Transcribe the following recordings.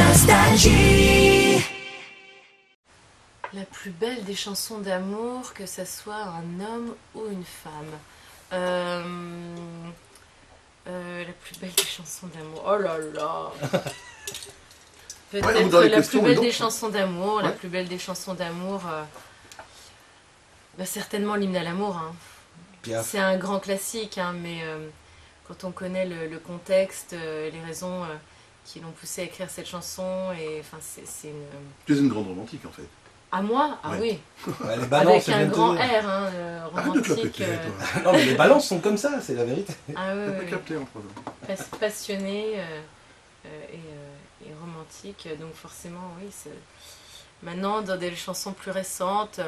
Nostalgie. La plus belle des chansons d'amour, que ça soit un homme ou une femme. La plus belle des chansons d'amour. Oh là là. Peut-être la plus belle des chansons d'amour. La plus belle des chansons d'amour. Certainement l'hymne à l'amour. Hein. C'est un grand classique, hein, mais quand on connaît le contexte, les raisons qui l'ont poussé à écrire cette chanson, et enfin c'est une. Tu es une grande romantique en fait. À moi? Ah ouais. Oui. Les balances, avec un grand R, hein, romantique. Non mais les balances sont comme ça, c'est la vérité. Ah oui, oui. Capté en 3 ans. Passionné et romantique, donc forcément oui. Maintenant dans des chansons plus récentes,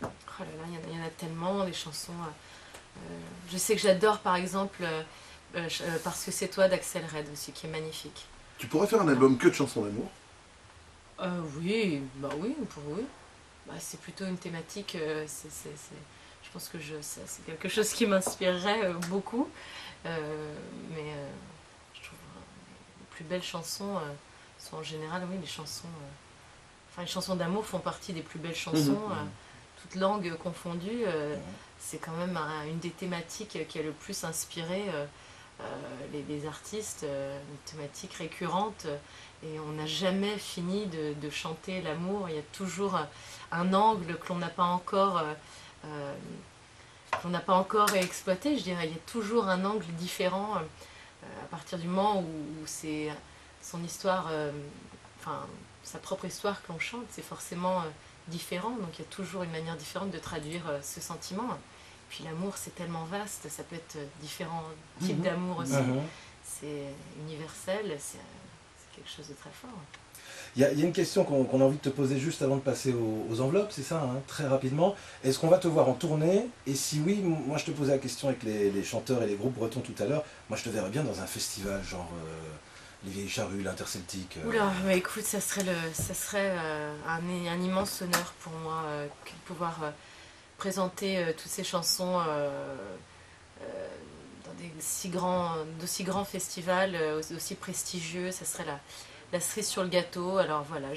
oh là là, il y en a tellement, des chansons. Je sais que j'adore par exemple Parce que c'est toi d'Axel Red aussi, qui est magnifique. Tu pourrais faire un album que de chansons d'amour? Oui, oui, oui. C'est plutôt une thématique, je pense que c'est quelque chose qui m'inspirerait beaucoup. Mais je trouve les plus belles chansons sont en général, oui, les chansons. Les chansons d'amour font partie des plus belles chansons, toutes langues confondues. C'est quand même une des thématiques qui a le plus inspiré les artistes, une thématique récurrente. Et on n'a jamais fini de chanter l'amour. Il y a toujours un angle que l'on n'a pas encore exploité, je dirais. Il y a toujours un angle différent à partir du moment où c'est son histoire, sa propre histoire que l'on chante, c'est forcément différent. Donc il y a toujours une manière différente de traduire ce sentiment. Puis l'amour, c'est tellement vaste, ça peut être différents types d'amour aussi. C'est universel, c'est quelque chose de très fort. Il y a une question qu'on a envie de te poser juste avant de passer aux enveloppes, c'est ça, hein, très rapidement. Est-ce qu'on va te voir en tournée? Et si oui, moi je te posais la question avec les chanteurs et les groupes bretons tout à l'heure, moi je te verrais bien dans un festival, genre les Vieilles Charrues, l'Interceltique. Oula, mais écoute, ça serait un immense honneur pour moi de pouvoir présenter toutes ces chansons dans d'aussi grands festivals, aussi prestigieux. Ça serait la cerise sur le gâteau. Alors voilà,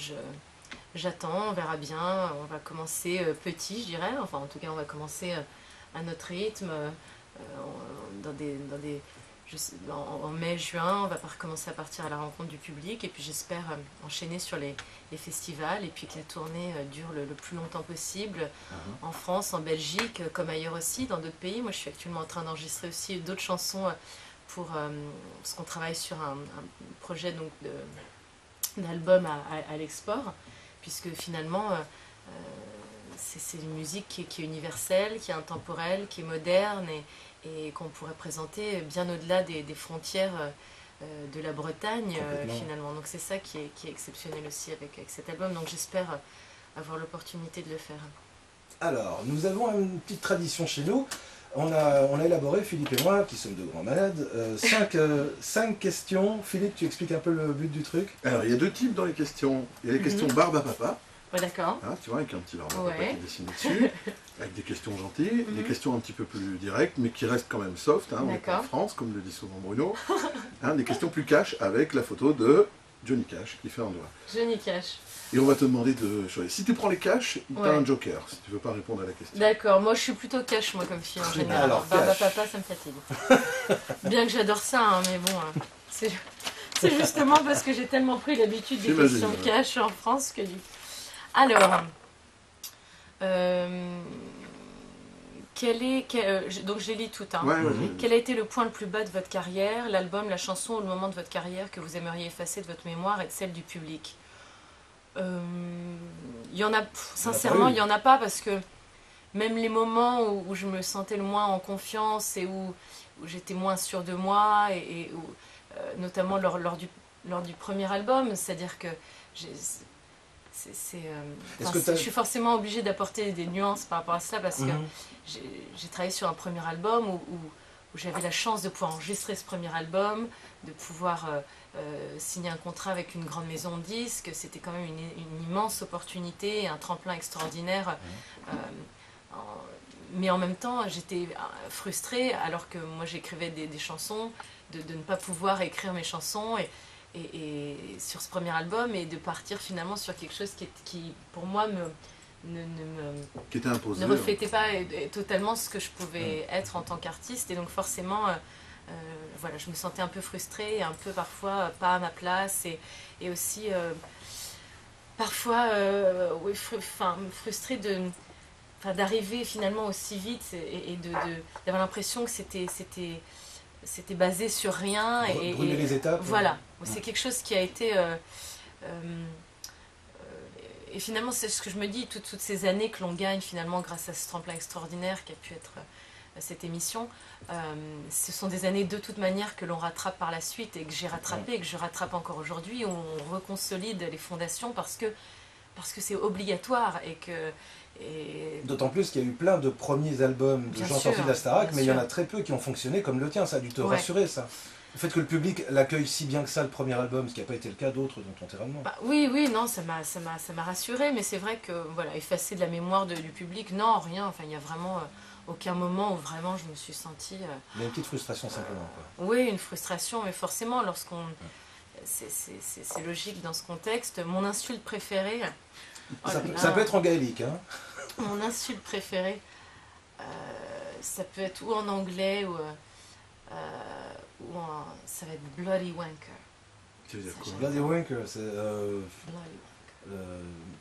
j'attends, on verra bien. On va commencer petit, je dirais. Enfin, en tout cas, on va commencer à notre rythme, en mai, juin. On va recommencer à partir à la rencontre du public. Et puis j'espère enchaîner sur les festivals. Et puis que la tournée dure le plus longtemps possible. En France, en Belgique, comme ailleurs aussi, dans d'autres pays. Moi, je suis actuellement en train d'enregistrer aussi d'autres chansons parce qu'on travaille sur un projet donc, d'album à l'export, puisque finalement c'est une musique qui est universelle, qui est intemporelle, qui est moderne et qu'on pourrait présenter bien au-delà des frontières de la Bretagne finalement. Donc c'est ça qui est exceptionnel aussi avec cet album, donc j'espère avoir l'opportunité de le faire. Alors, nous avons une petite tradition chez nous. On a élaboré, Philippe et moi, qui sommes de grands malades, 5 questions. Philippe, tu expliques un peu le but du truc? Alors, il y a 2 types dans les questions. Il y a les questions barbe à papa. Ouais, d'accord. Hein, tu vois, avec un petit barbe à papa qui dessine dessus, avec des questions gentilles, des questions un petit peu plus directes, mais qui restent quand même soft. Hein, on est en France, comme le dit souvent Bruno. Hein, des questions plus cash, avec la photo de Johnny Cash qui fait un doigt. Johnny Cash. Et on va te demander de choisir. Si tu prends les cash, tu as un joker, si tu veux pas répondre à la question. D'accord, moi je suis plutôt cash, moi, comme fille en général. Alors, barbe à papa, ça me fatigue. Bien que j'adore ça, hein, mais bon, c'est justement parce que j'ai tellement pris l'habitude des questions cash en France que du... Alors, donc je les lis toutes. Hein. Quel a été le point le plus bas de votre carrière, l'album, la chanson ou le moment de votre carrière que vous aimeriez effacer de votre mémoire et de celle du public? Il y en a, sincèrement, il n'y en a pas, parce que même les moments où je me sentais le moins en confiance et où j'étais moins sûre de moi, et notamment lors du premier album, c'est-à-dire que je suis forcément obligée d'apporter des nuances par rapport à cela, parce que j'ai travaillé sur un premier album où j'avais la chance de pouvoir enregistrer ce premier album, de pouvoir signer un contrat avec une grande maison de disques. C'était quand même une immense opportunité, un tremplin extraordinaire. Mais en même temps, j'étais frustrée, alors que moi j'écrivais des chansons, de ne pas pouvoir écrire mes chansons. et sur ce premier album, et de partir finalement sur quelque chose qui pour moi, qui était imposé, ne reflétait pas totalement ce que je pouvais être en tant qu'artiste. Et donc forcément, voilà, je me sentais un peu frustrée, et un peu parfois pas à ma place, et aussi parfois oui, frustrée d'arriver finalement aussi vite, et d'avoir l'impression que c'était basé sur rien. Brûler les étapes. Voilà, c'est quelque chose qui a été... et finalement, c'est ce que je me dis, toutes ces années que l'on gagne finalement grâce à ce tremplin extraordinaire qui a pu être cette émission, ce sont des années de toute manière que l'on rattrape par la suite, et que j'ai rattrapé, et que je rattrape encore aujourd'hui, où on reconsolide les fondations parce que c'est obligatoire, et que... D'autant plus qu'il y a eu plein de premiers albums de gens sortis de la Starac, mais il y en a très peu qui ont fonctionné comme le tien. Ça a dû te rassurer, ça. Le fait que le public l'accueille si bien que ça, le premier album, ce qui n'a pas été le cas d'autres dont on t'est ramené. Oui, non, ça m'a rassuré, mais c'est vrai que, voilà, effacer de la mémoire du public, non, rien. Enfin, il n'y a vraiment aucun moment où vraiment je me suis sentie... Il y a une petite frustration simplement, quoi. Oui, une frustration, mais forcément, lorsqu'on... C'est logique dans ce contexte. Mon insulte préférée... Ça peut être en gaélique, hein. Mon insulte préférée, ça peut être ou en anglais, ou ça va être Bloody Wanker. Tu veux dire quoi? Bloody Wanker, c'est...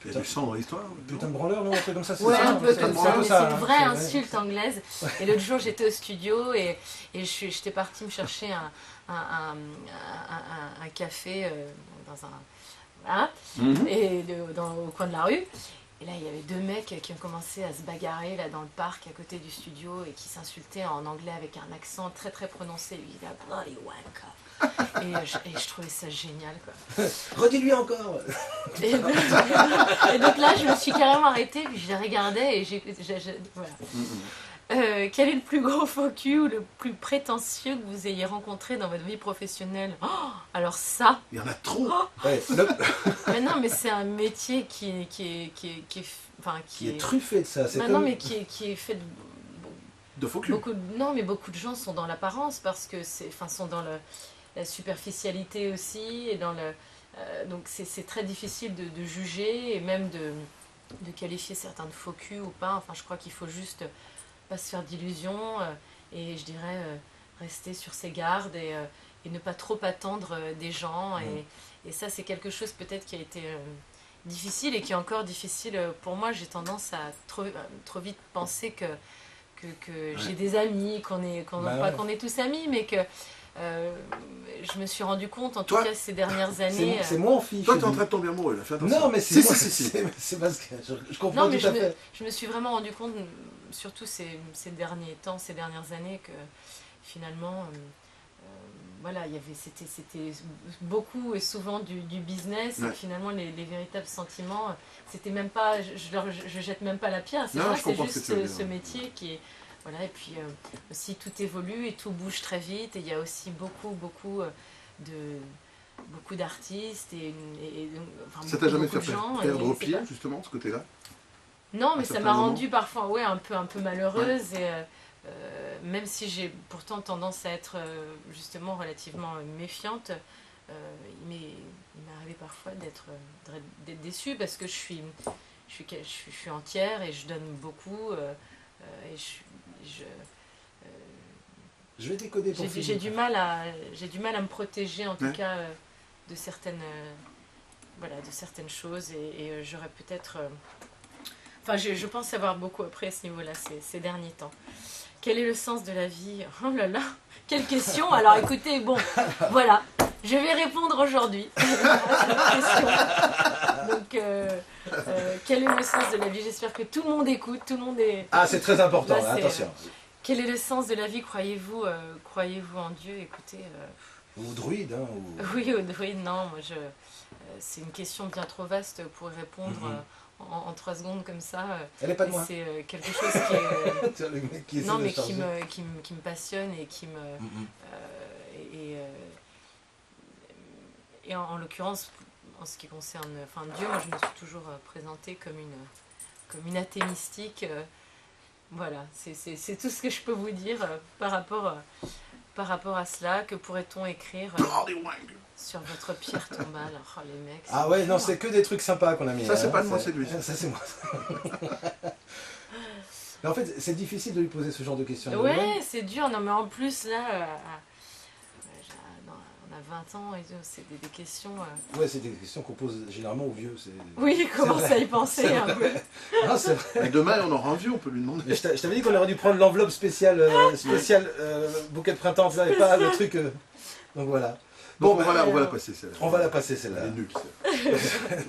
il y a du sang dans l'histoire. Putain de branleur, non? Un peu comme ça, c'est ouais, ça? un peu comme ça, mais c'est une vraie c'est insulte anglaise. Et l'autre jour, j'étais au studio, et j'étais partie me chercher un café dans un... Voilà, au coin de la rue. Et là, il y avait deux mecs qui ont commencé à se bagarrer là, dans le parc à côté du studio, et qui s'insultaient en anglais avec un accent très très prononcé. Il disait « Bloody wanker ». Et je trouvais ça génial, quoi. Redis-lui encore. Et donc là, je me suis carrément arrêtée, puis je les regardais, et voilà. Quel est le plus gros faux cul ou le plus prétentieux que vous ayez rencontré dans votre vie professionnelle? Alors ça... Il y en a trop. Mais non, mais c'est un métier qui est truffé de ça. Non, mais qui est fait de faux cul. Non, mais beaucoup de gens sont dans l'apparence, parce que sont dans la superficialité aussi, et dans donc c'est très difficile de juger, et même de qualifier certains de faux cul ou pas. Enfin, je crois qu'il faut juste pas se faire d'illusions, et je dirais rester sur ses gardes, et ne pas trop attendre des gens, et ça c'est quelque chose peut-être qui a été difficile, et qui est encore difficile pour moi. J'ai tendance à trop vite penser que j'ai des amis, qu'on est tous amis, mais que je me suis rendu compte, en tout cas ces dernières années... C'est moi en fille. Toi, tu es en train de tomber amoureux, là, fais attention. Non, mais c'est parce que je comprends tout à fait. Je me suis vraiment rendu compte, surtout ces derniers temps, ces dernières années, que finalement, voilà, c'était beaucoup et souvent du business, et finalement les véritables sentiments, c'était même pas, je jette même pas la pierre, c'est juste ce métier qui est... Voilà, et puis aussi tout évolue et tout bouge très vite, et il y a aussi beaucoup d'artistes, ça t'a jamais fait perdre pied, justement, ce côté-là? Non, mais ça m'a rendue parfois un peu malheureuse, et même si j'ai pourtant tendance à être justement relativement méfiante, il m'est arrivé parfois d'être déçue, parce que je suis entière, et je donne beaucoup, et je vais décoder ton j'ai du mal à me protéger, en tout cas, de certaines choses, et j'aurais peut-être je pense avoir beaucoup appris à ce niveau-là ces derniers temps. Quel est le sens de la vie? Oh là là, quelle question! Alors écoutez, bon, voilà, je vais répondre aujourd'hui à cette question. Donc, quel est le sens de la vie? J'espère que tout le monde écoute, tout le monde est... Ah, c'est très important, là, attention. Quel est le sens de la vie? Croyez-vous en Dieu? Écoutez... Ou druide, hein Oui, au druide, non, moi c'est une question bien trop vaste pour y répondre en 3 secondes comme ça. Elle n'est pas de moi. C'est quelque chose qui est... non, mais qui me passionne, et qui me... et en l'occurrence, en ce qui concerne Dieu, moi je me suis toujours présentée comme une athée mystique. Voilà, c'est tout ce que je peux vous dire par rapport à cela. Que pourrait-on écrire Sur votre pierre tombale, oh, les mecs. Ah ouais, non, c'est que des trucs sympas qu'on a mis. Ça, c'est pas de moi, c'est lui. Ça, c'est moi. Mais en fait, c'est difficile de lui poser ce genre de questions. Ouais, c'est dur. Non, mais en plus, là, on a 20 ans et c'est des questions... Ouais, c'est des questions qu'on pose généralement aux vieux. Oui, il commence à y penser un peu. Ah, c'est vrai. Et demain, on aura un vieux, on peut lui demander. Mais je t'avais dit qu'on aurait dû prendre l'enveloppe spéciale, bouquet de printemps, ça, et pas le truc... Donc voilà. Bon, on va la passer celle-là. On va la passer celle-là. Elle est nulle, celle-là.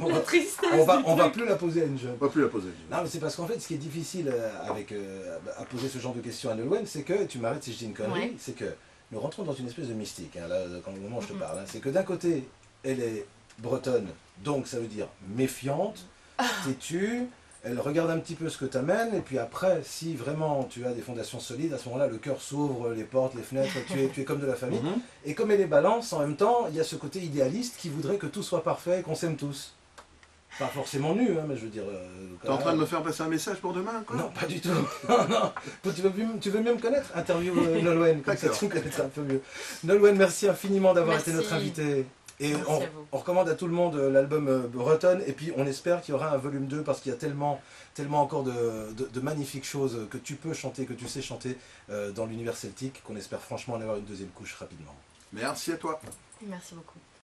On va plus la poser à une jeune. On va plus la poser à une jeune. Non, mais c'est parce qu'en fait, ce qui est difficile à poser ce genre de questions à Nolwenn, c'est que, tu m'arrêtes si je dis une connerie, c'est que nous rentrons dans une espèce de mystique, hein, là, quand au moment où je te parle. Hein, c'est que d'un côté, elle est bretonne, donc ça veut dire méfiante, têtue, elle regarde un petit peu ce que tu amènes, et puis après, si vraiment tu as des fondations solides, à ce moment-là, le cœur s'ouvre, les portes, les fenêtres, tu es comme de la famille. Et comme elle est balance, en même temps, il y a ce côté idéaliste qui voudrait que tout soit parfait et qu'on s'aime tous. Pas forcément nu, hein, mais je veux dire... T'es en train de me faire passer un message pour demain, quoi? Non, pas du tout. Non, non. Tu veux mieux me connaître? Interview Nolwenn, comme ça tu me connaîtras un peu mieux. Nolwenn, merci infiniment d'avoir été notre invité. Et on recommande à tout le monde l'album Bretonne, et puis on espère qu'il y aura un volume 2, parce qu'il y a tellement encore de magnifiques choses que tu peux chanter, que tu sais chanter dans l'univers celtique, qu'on espère franchement en avoir une deuxième couche rapidement. Merci à toi. Merci beaucoup.